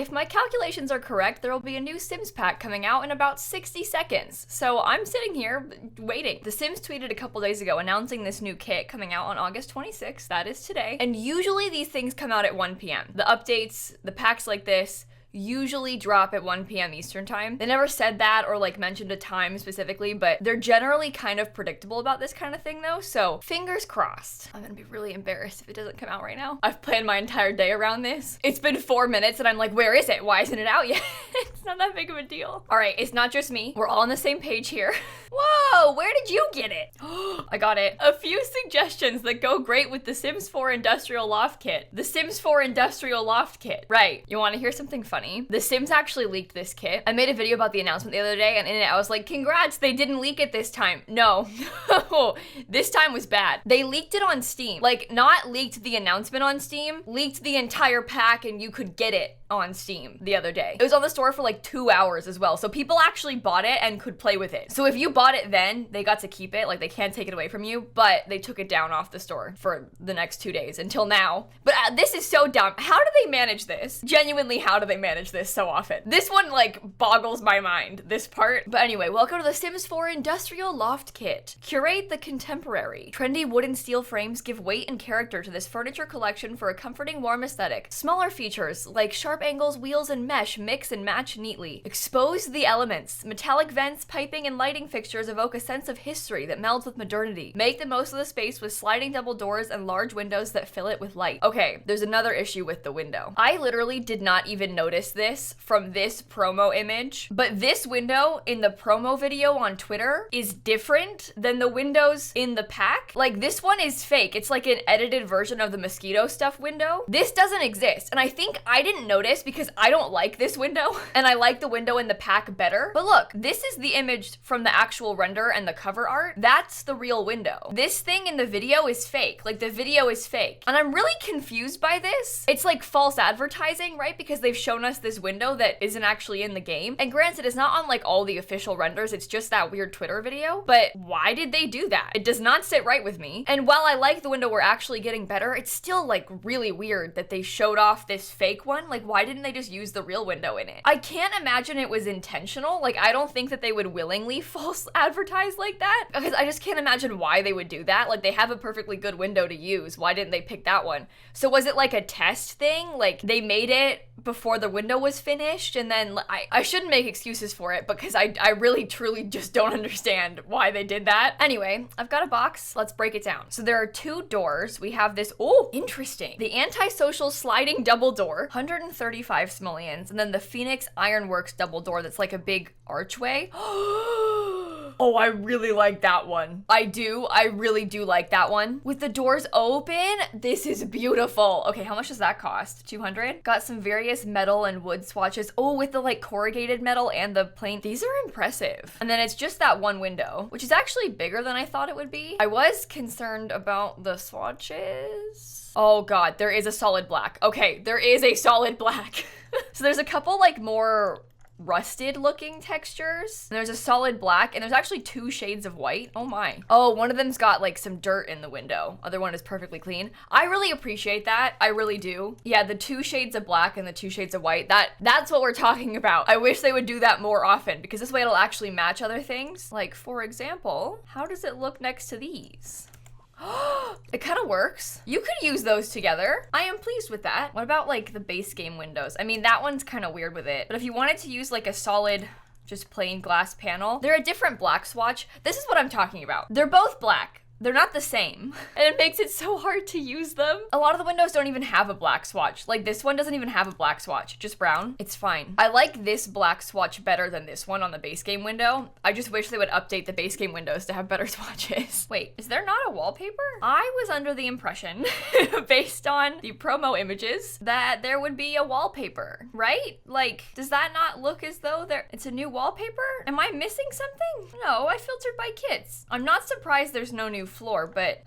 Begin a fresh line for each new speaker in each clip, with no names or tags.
if my calculations are correct, there will be a new Sims pack coming out in about 60 seconds. So I'm sitting here waiting. The Sims tweeted a couple days ago announcing this new kit coming out on August 26th. That is today. And usually these things come out at 1 p.m. The updates, the packs like this, usually drop at 1 p.m. Eastern time. They never said that or like mentioned a time specifically, but they're generally kind of predictable about this kind of thing though, so fingers crossed. I'm gonna be really embarrassed if it doesn't come out right now. I've planned my entire day around this. It's been 4 minutes and I'm like, where is it? Why isn't it out yet? It's not that big of a deal. All right, it's not just me. We're all on the same page here. Whoa, where did you get it? I got it. A few suggestions that go great with the Sims 4 Industrial Loft Kit. The Sims 4 Industrial Loft Kit. Right, you wanna hear something funny? The Sims actually leaked this kit. I made a video about the announcement the other day, and in it I was like, congrats, they didn't leak it this time. No, this time was bad. They leaked it on Steam. Like, not leaked the announcement on Steam, leaked the entire pack and you could get it on Steam the other day. It was on the store for like 2 hours as well. So people actually bought it and could play with it. So if you bought it then, they got to keep it. Like they can't take it away from you, but they took it down off the store for the next 2 days until now. But this is so dumb. How do they manage this? Genuinely, how do they manage this so often? This one like boggles my mind, this part. But anyway, welcome to the Sims 4 Industrial Loft Kit. Curate the contemporary. Trendy wood and steel frames give weight and character to this furniture collection for a comforting, warm aesthetic. Smaller features like sharp angles, wheels, and mesh mix and match neatly. Expose the elements. Metallic vents, piping, and lighting fixtures evoke a sense of history that melds with modernity. Make the most of the space with sliding double doors and large windows that fill it with light. Okay, there's another issue with the window. I literally did not even notice this from this promo image, but this window in the promo video on Twitter is different than the windows in the pack. Like, this one is fake. It's like an edited version of the mosquito stuff window. This doesn't exist, and I think I didn't notice because I don't like this window, and I like the window in the pack better. But look, this is the image from the actual render and the cover art. That's the real window. This thing in the video is fake. Like, the video is fake. And I'm really confused by this. It's like false advertising, right? Because they've shown us this window that isn't actually in the game. And granted, it's not on like all the official renders, it's just that weird Twitter video. But why did they do that? It does not sit right with me. And while I like the window we're actually getting better, it's still like really weird that they showed off this fake one. Like, why didn't they just use the real window in it? I can't imagine it was intentional. Like, I don't think that they would willingly false advertise like that, because I just can't imagine why they would do that. Like, they have a perfectly good window to use. Why didn't they pick that one? So was it like a test thing? Like, they made it before the window was finished, and then I shouldn't make excuses for it because I really truly just don't understand why they did that. Anyway, I've got a box. Let's break it down. So there are 2 doors. We have this, oh, interesting. The antisocial sliding double door, 135 simoleons, and then the Phoenix Ironworks double door that's like a big archway. Oh, I really like that one. I really do like that one. With the doors open, this is beautiful. Okay, how much does that cost? 200? Got some various metal and wood swatches. Oh, with the like corrugated metal and the plain. These are impressive. And then it's just that one window, which is actually bigger than I thought it would be. I was concerned about the swatches. Oh God, there is a solid black. Okay, there is a solid black. So there's a couple like more rusted looking textures. And there's a solid black, and there's actually 2 shades of white. Oh my. Oh, one of them's got like some dirt in the window. Other one is perfectly clean. I really appreciate that. I really do. Yeah, the 2 shades of black and the 2 shades of white, that's what we're talking about. I wish they would do that more often, because this way it'll actually match other things. Like, for example, how does it look next to these? It kind of works. You could use those together. I am pleased with that. What about like the base game windows? I mean, that one's kind of weird with it, but if you wanted to use like a solid, just plain glass panel, they're a different black swatch. This is what I'm talking about. They're both black. They're not the same, and it makes it so hard to use them. A lot of the windows don't even have a black swatch. Like, this one doesn't even have a black swatch, just brown. It's fine. I like this black swatch better than this one on the base game window. I just wish they would update the base game windows to have better swatches. Wait, is there not a wallpaper? I was under the impression, based on the promo images, that there would be a wallpaper, right? Like, does that not look as though it's a new wallpaper? Am I missing something? No, I filtered by kits. I'm not surprised there's no new floor, but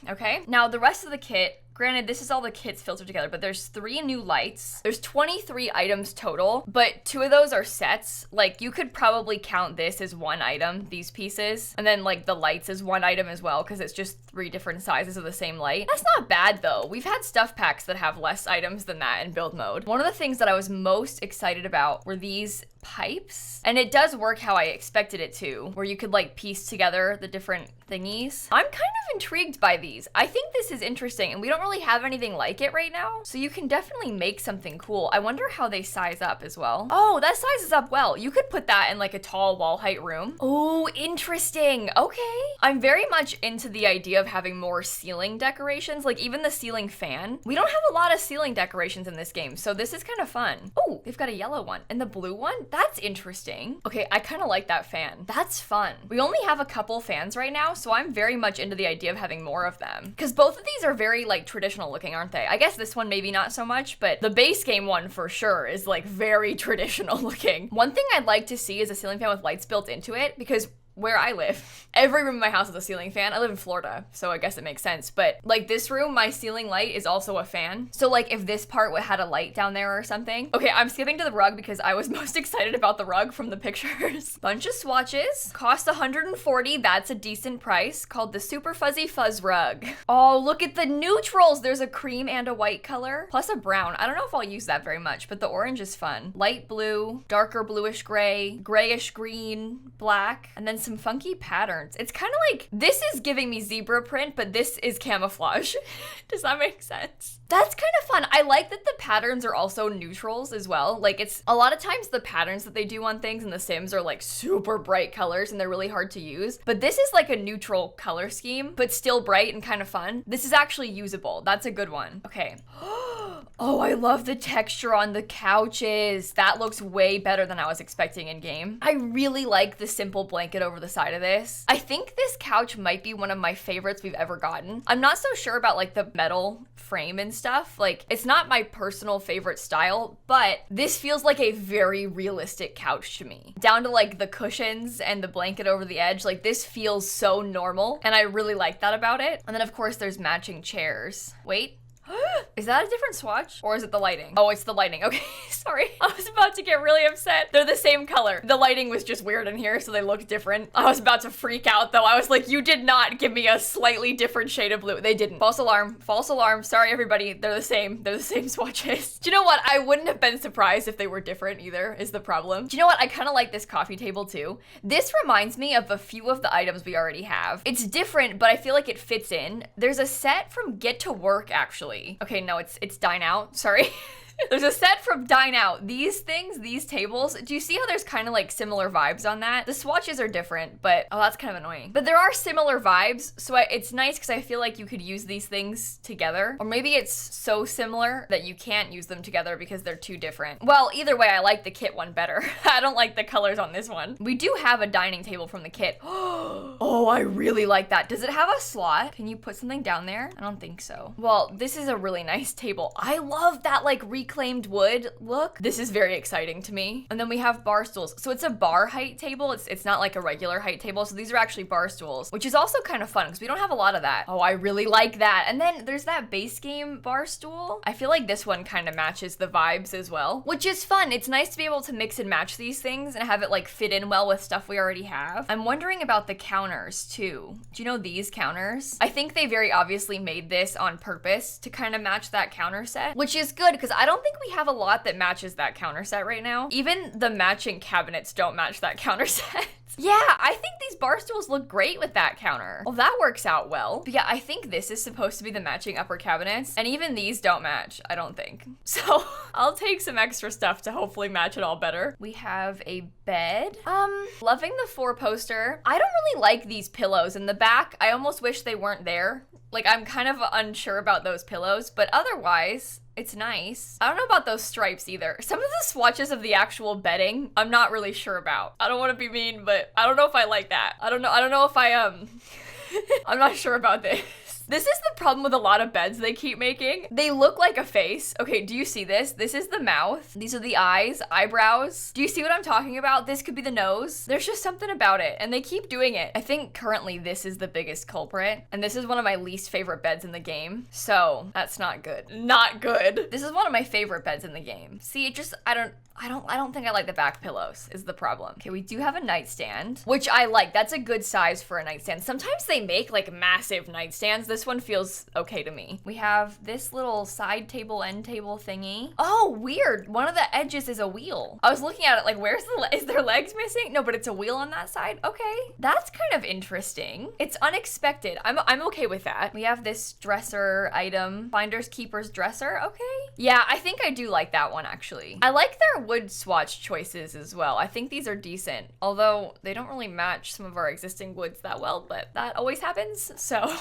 okay. Now the rest of the kit, Granted, this is all the kits filtered together, but there's 3 new lights. There's 23 items total, but 2 of those are sets. Like, you could probably count this as 1 item, these pieces, and then like the lights as 1 item as well, because it's just 3 different sizes of the same light. That's not bad though. We've had stuff packs that have less items than that in build mode. One of the things that I was most excited about were these pipes, and it does work how I expected it to, where you could like piece together the different thingies. I'm kind of intrigued by these. I think this is interesting, and we don't really have anything like it right now, so you can definitely make something cool. I wonder how they size up as well. Oh, that sizes up well. You could put that in like a tall wall height room. Oh, interesting. Okay. I'm very much into the idea of having more ceiling decorations, like even the ceiling fan. We don't have a lot of ceiling decorations in this game, so this is kind of fun. Oh, they've got a yellow one, and the blue one, that's interesting. Okay, I kind of like that fan. That's fun. We only have a couple fans right now, so I'm very much into the idea of having more of them. Because both of these are very like traditional looking, aren't they? I guess this one maybe not so much, but the base game one for sure is like very traditional looking. One thing I'd like to see is a ceiling fan with lights built into it, because where I live, every room in my house is a ceiling fan. I live in Florida, so I guess it makes sense. But like this room, my ceiling light is also a fan. So like if this part had a light down there or something. Okay, I'm skipping to the rug because I was most excited about the rug from the pictures. Bunch of swatches, cost 140. That's a decent price, called the Super Fuzzy Fuzz Rug. Oh, look at the neutrals. There's a cream and a white color, plus a brown. I don't know if I'll use that very much, but the orange is fun. Light blue, darker bluish gray, grayish green, black, and then some funky patterns. It's kind of like, this is giving me zebra print, but this is camouflage. Does that make sense? That's kind of fun. I like that the patterns are also neutrals as well. Like, it's a lot of times the patterns that they do on things in The Sims are like super bright colors and they're really hard to use. But this is like a neutral color scheme, but still bright and kind of fun. This is actually usable. That's a good one. Okay. Oh, I love the texture on the couches. That looks way better than I was expecting in game. I really like the simple blanket over the side of this. I think this couch might be one of my favorites we've ever gotten. I'm not so sure about like the metal frame and stuff. Like, it's not my personal favorite style, but this feels like a very realistic couch to me. Down to like the cushions and the blanket over the edge, like this feels so normal, and I really like that about it. And then of course there's matching chairs. Wait. Is that a different swatch? Or is it the lighting? Oh, it's the lighting. Okay, sorry. I was about to get really upset. They're the same color. The lighting was just weird in here, so they look different. I was about to freak out though. I was like, you did not give me a slightly different shade of blue. They didn't. False alarm. False alarm. Sorry, everybody. They're the same. They're the same swatches. Do you know what? I wouldn't have been surprised if they were different either, is the problem. Do you know what? I kind of like this coffee table too. This reminds me of a few of the items we already have. It's different, but I feel like it fits in. There's a set from Get to Work, actually. Okay, no, it's Dine Out. Sorry. There's a set from Dine Out. These things, these tables, do you see how there's kind of like similar vibes on that? The swatches are different, but oh, that's kind of annoying. But there are similar vibes, so it's nice because I feel like you could use these things together. Or maybe it's so similar that you can't use them together because they're too different. Well, either way, I like the kit one better. I don't like the colors on this one. We do have a dining table from the kit. Oh, I really like that. Does it have a slot? Can you put something down there? I don't think so. Well, this is a really nice table. I love that like reclaimed wood look. This is very exciting to me. And then we have bar stools. So it's a bar height table. It's not like a regular height table. So these are actually bar stools, which is also kind of fun because we don't have a lot of that. Oh, I really like that. And then there's that base game bar stool. I feel like this one kind of matches the vibes as well, which is fun. It's nice to be able to mix and match these things and have it like fit in well with stuff we already have. I'm wondering about the counters too. Do you know these counters? I think they very obviously made this on purpose to kind of match that counter set, which is good because I don't think we have a lot that matches that counter set right now. Even the matching cabinets don't match that counter set. Yeah, I think these bar stools look great with that counter. Well, that works out well. But yeah, I think this is supposed to be the matching upper cabinets, and even these don't match, I don't think. So I'll take some extra stuff to hopefully match it all better. We have a bed. Loving the 4-poster. I don't really like these pillows in the back. I almost wish they weren't there. Like, I'm kind of unsure about those pillows, but otherwise, it's nice. I don't know about those stripes either. Some of the swatches of the actual bedding, I'm not really sure about. I don't want to be mean, but I don't know if I like that. I don't know if I, I'm not sure about this. This is the problem with a lot of beds they keep making. They look like a face. Okay, do you see this? This is the mouth. These are the eyes, eyebrows. Do you see what I'm talking about? This could be the nose. There's just something about it, and they keep doing it. I think currently this is the biggest culprit, and this is one of my least favorite beds in the game, so that's not good. Not good. This is one of my favorite beds in the game. See, it just, I don't think I like the back pillows is the problem. Okay, we do have a nightstand, which I like. That's a good size for a nightstand. Sometimes they make like massive nightstands. This one feels okay to me. We have this little side table, end table thingy. Oh, weird. One of the edges is a wheel. I was looking at it like, is their legs missing? No, but it's a wheel on that side. Okay, that's kind of interesting. It's unexpected. I'm okay with that. We have this dresser item, finders keepers dresser. Okay. Yeah, I think I do like that one actually. I like their wood swatch choices as well. I think these are decent, although they don't really match some of our existing woods that well, but that always happens, so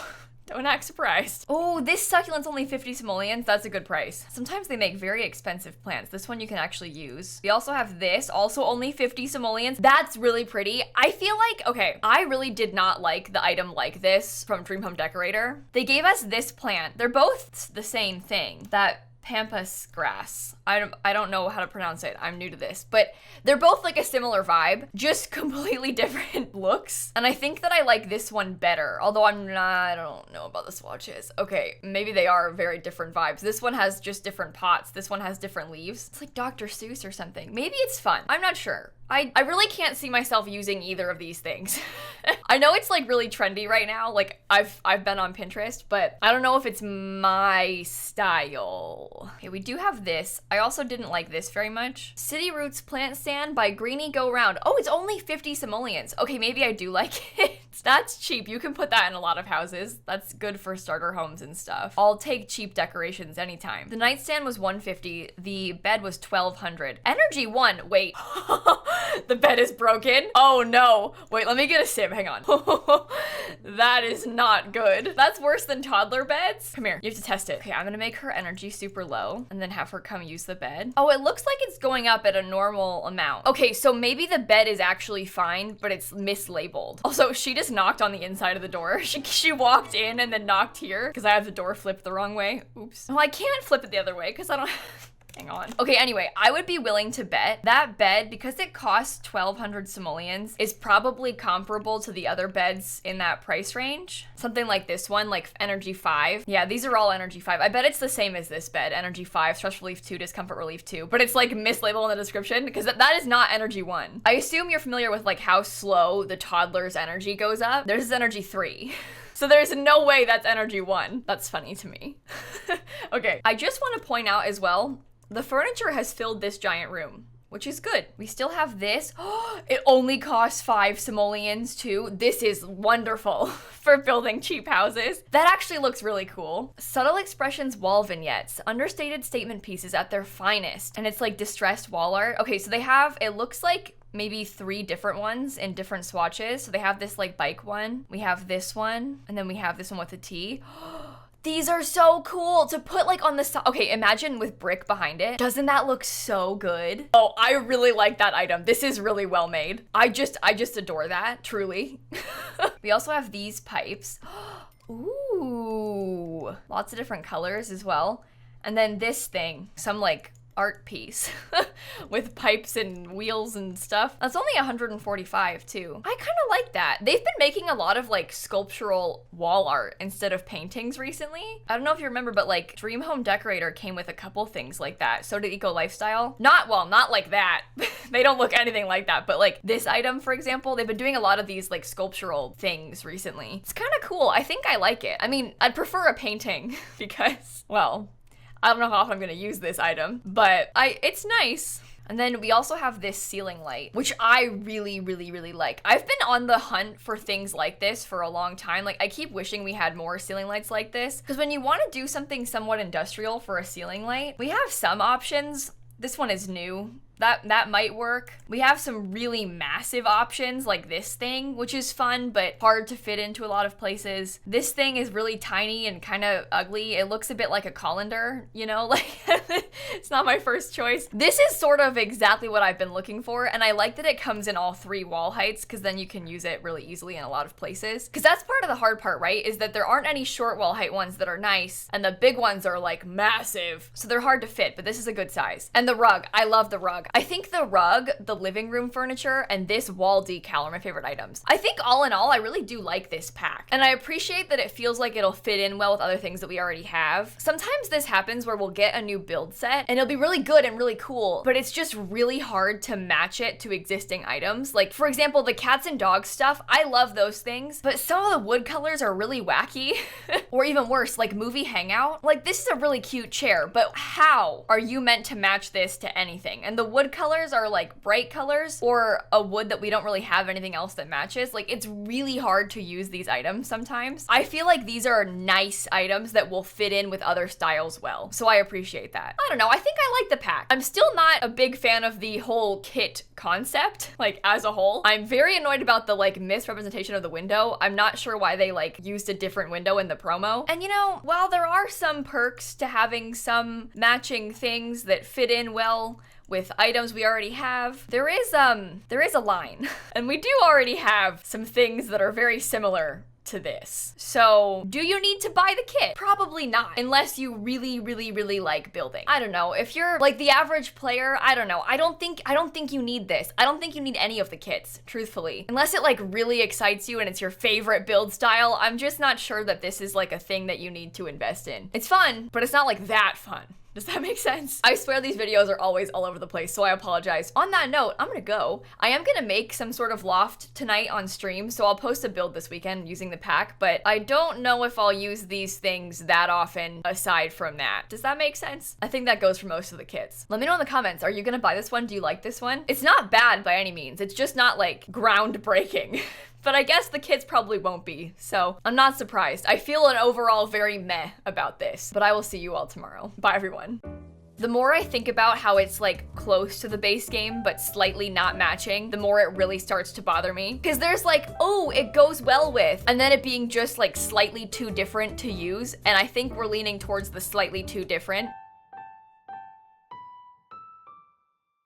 don't act surprised. Oh, this succulent's only 50 simoleons. That's a good price. Sometimes they make very expensive plants. This one you can actually use. We also have this, also only 50 simoleons. That's really pretty. I feel like, okay, I really did not like the item like this from Dream Home Decorator. They gave us this plant. They're both the same thing. That pampas grass. I don't know how to pronounce it. I'm new to this, but they're both like a similar vibe, just completely different looks. And I think that I like this one better, although I don't know about the swatches. Okay, maybe they are very different vibes. This one has just different pots. This one has different leaves. It's like Dr. Seuss or something. Maybe it's fun. I'm not sure. I really can't see myself using either of these things. I know it's like really trendy right now. Like I've been on Pinterest, but I don't know if it's my style. Okay, we do have this. I also didn't like this very much. City Roots Plant Stand by Greenie Go Round. Oh, it's only 50 simoleons. Okay, maybe I do like it. That's cheap. You can put that in a lot of houses. That's good for starter homes and stuff. I'll take cheap decorations anytime. The nightstand was 150. The bed was 1200. Energy 1. Wait. The bed is broken. Oh no. Wait, let me get a sim. Hang on. That is not good. That's worse than toddler beds. Come here. You have to test it. Okay, I'm gonna make her energy super low and then have her come use the bed. Oh, it looks like it's going up at a normal amount. Okay, so maybe the bed is actually fine, but it's mislabeled. Also, she just knocked on the inside of the door. She walked in and then knocked here because I have the door flipped the wrong way. Oops. Well, I can't flip it the other way because I don't hang on. Okay, anyway, I would be willing to bet that bed, because it costs 1200 simoleons, is probably comparable to the other beds in that price range. Something like this one, like Energy 5. Yeah, these are all Energy 5. I bet it's the same as this bed, Energy 5, Stress Relief 2, Discomfort Relief 2, but it's like mislabeled in the description because that is not Energy 1. I assume you're familiar with like how slow the toddler's energy goes up. There's is Energy 3. So there's no way that's Energy 1. That's funny to me. Okay, I just want to point out as well, the furniture has filled this giant room, which is good. We still have this. It only costs 5 simoleons too. This is wonderful for building cheap houses. That actually looks really cool. Subtle Expressions wall vignettes, understated statement pieces at their finest. And it's like distressed wall art. Okay, so they have, it looks like maybe 3 different ones in different swatches. So they have this like bike one, we have this one, and then we have this one with a T. These are so cool to put like on the side. Okay, imagine with brick behind it. Doesn't that look so good? Oh, I really like that item. This is really well made. I just adore that, truly. We also have these pipes. Ooh, lots of different colors as well. And then this thing, some like art piece with pipes and wheels and stuff. That's only 145 too. I kind of like that. They've been making a lot of like sculptural wall art instead of paintings recently. I don't know if you remember, but like Dream Home Decorator came with a couple things like that. So did Eco Lifestyle. Not like that. They don't look anything like that, but like this item, for example, they've been doing a lot of these like sculptural things recently. It's kind of cool. I think I like it. I mean, I'd prefer a painting because, well, I don't know how often I'm gonna use this item, but it's nice. And then we also have this ceiling light, which I really, really, really like. I've been on the hunt for things like this for a long time. Like I keep wishing we had more ceiling lights like this, because when you want to do something somewhat industrial for a ceiling light, we have some options. This one is new. That might work. We have some really massive options like this thing, which is fun, but hard to fit into a lot of places. This thing is really tiny and kind of ugly. It looks a bit like a colander, you know, like it's not my first choice. This is sort of exactly what I've been looking for, and I like that it comes in all 3 wall heights, because then you can use it really easily in a lot of places. Because that's part of the hard part, right? Is that there aren't any short wall height ones that are nice, and the big ones are like massive, so they're hard to fit, but this is a good size. And the rug, I love the rug. I think the rug, the living room furniture, and this wall decal are my favorite items. I think all in all, I really do like this pack, and I appreciate that it feels like it'll fit in well with other things that we already have. Sometimes this happens where we'll get a new build set, and it'll be really good and really cool, but it's just really hard to match it to existing items. Like, for example, the cats and dogs stuff, I love those things, but some of the wood colors are really wacky. Or even worse, like Movie Hangout. Like, this is a really cute chair, but how are you meant to match this to anything? And the wood colors are like bright colors or a wood that we don't really have anything else that matches. Like, it's really hard to use these items sometimes. I feel like these are nice items that will fit in with other styles well, so I appreciate that. I don't know, I think I like the pack. I'm still not a big fan of the whole kit concept, like as a whole. I'm very annoyed about the like misrepresentation of the window. I'm not sure why they like used a different window in the promo. And you know, while there are some perks to having some matching things that fit in well with items we already have, there is a line. And we do already have some things that are very similar to this. So do you need to buy the kit? Probably not, unless you really, really, really like building. I don't know, if you're like the average player, I don't know. I don't think you need this. I don't think you need any of the kits, truthfully. Unless it like really excites you and it's your favorite build style, I'm just not sure that this is like a thing that you need to invest in. It's fun, but it's not like that fun. Does that make sense? I swear these videos are always all over the place, so I apologize. On that note, I'm gonna go. I am gonna make some sort of loft tonight on stream, so I'll post a build this weekend using the pack, but I don't know if I'll use these things that often aside from that. Does that make sense? I think that goes for most of the kits. Let me know in the comments, are you gonna buy this one? Do you like this one? It's not bad by any means. It's just not like groundbreaking. But I guess the kids probably won't be, so I'm not surprised. I feel an overall very meh about this, but I will see you all tomorrow. Bye, everyone. The more I think about how it's like close to the base game, but slightly not matching, the more it really starts to bother me. Because there's like, oh, it goes well with, and then it being just like slightly too different to use. And I think we're leaning towards the slightly too different.